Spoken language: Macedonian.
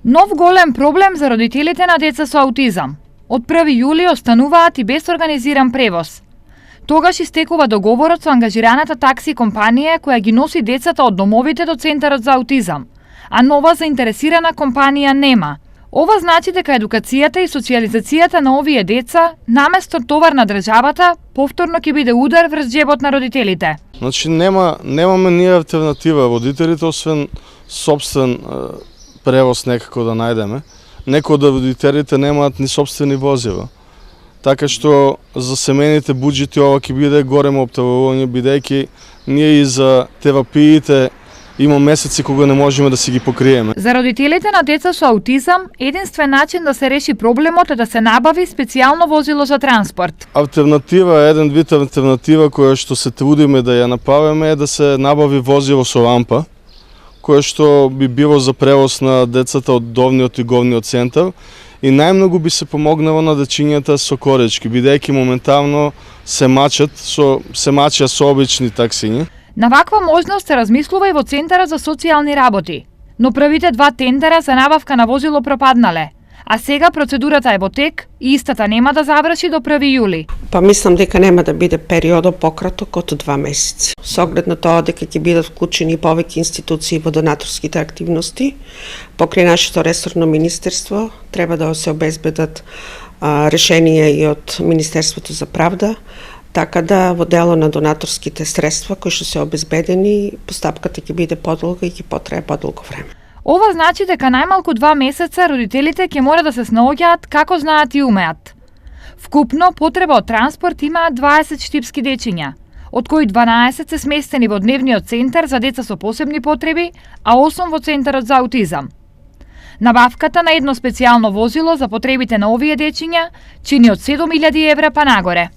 Нов голем проблем за родителите на деца со аутизам. Од 1 јули остануваат и без организиран превоз. Тогаш истекува договорот со ангажираната такси компанија која ги носи децата од домовите до Центарот за аутизам, а нова заинтересирана компанија нема. Ова значи дека едукацијата и социјализацијата на овие деца, наместо товар на државата, повторно ќе биде удар врз џебот на родителите. Значи немаме ние алтернатива родителите освен сопствен превоз некако да најдеме. Некои од родителите немаат ни сопствени возила. Така што за семејните буџети ова ќе биде големо оптерување, бидејќи ние и за терапиите има месеци кога не можеме да си ги покриеме. За родителите на деца со аутизам, единствен начин да се реши проблемот е да се набави специјално возило за транспорт. Еден вид алтернатива која што се трудиме да ја направиме е да се набави возило со рампа, кое што би било за превоз на децата од Долниот и Горниот центар и најмногу би се помогнало на дечињата со коречки, бидејќи моментално се мачат со обични таксиња. На ваква можност се размислува и во Центарот за социјални работи, но првите 2 тендера за набавка на возило пропаднале, а сега процедурата е во тек и истата нема да заврши до 1 јули. Па мислам дека нема да биде периодот пократок од 2 месеци. Со оглед на тоа дека ќе бидат вклучени повеќе институции во донаторските активности, покрај нашето ресорно министерство треба да се обезбедат решенија и од Министерството за правда, така да во дело на донаторските средства кои што се обезбедени, постапката ќе биде подолга и ќе потрае подолго време. Ова значи дека најмалку 2 месеца родителите ќе мора да се снаоѓаат како знаат и умеат. Вкупно потреба од транспорт имаат 20 штипски дечиња, од кои 12 се сместени во дневниот центар за деца со посебни потреби, а 8 во Центарот за аутизам. Набавката на едно специјално возило за потребите на овие дечиња чини од 7.000 евра па нагоре.